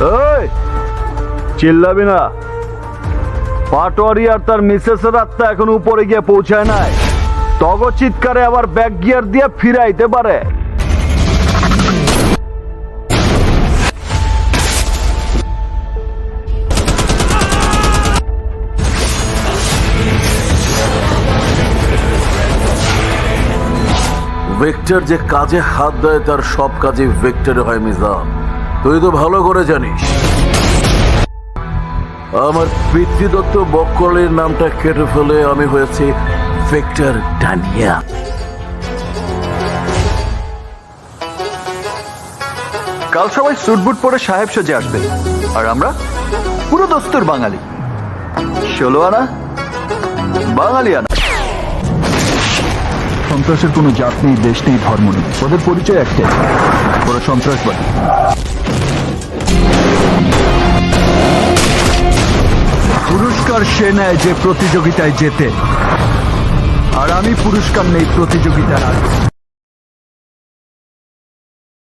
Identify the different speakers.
Speaker 1: এই চিল্লাবি না। পাটোয়ারি আর তার মিসেসের আত্মা এখন উপরে গিয়ে পৌঁছায় নাই। তগ চিৎকারে আবার ব্যাক গিয়ার দিয়ে ফিরাইতে পারে।
Speaker 2: ভেক্টর যে কাজে হাত দেয় তার সব কাজে ভেক্টর হয় মিজান, তুই তো ভালো করে জানিস। আমার পিতৃদত্ত বক্কলের নামটা কেটে ফেলে আমি হয়েছি ভেক্টর ডানিয়া।
Speaker 1: কাল সবাই স্যুটবুট পরে সাহেব সেজে আসবে, আর আমরা পুরো দস্তুর বাঙালি। 16 আনা বাঙালি আনা। সন্ত্রাসের কোনো জাত নেই, দেশ নেই, ধর্ম নেই, ওদের পরিচয় একটাই, ওরা সন্ত্রাসবাদী। পুরস্কার সে নেয় যে প্রতিযোগিতায় জেতে, আর আমি পুরস্কার নেই প্রতিযোগিতার আগে।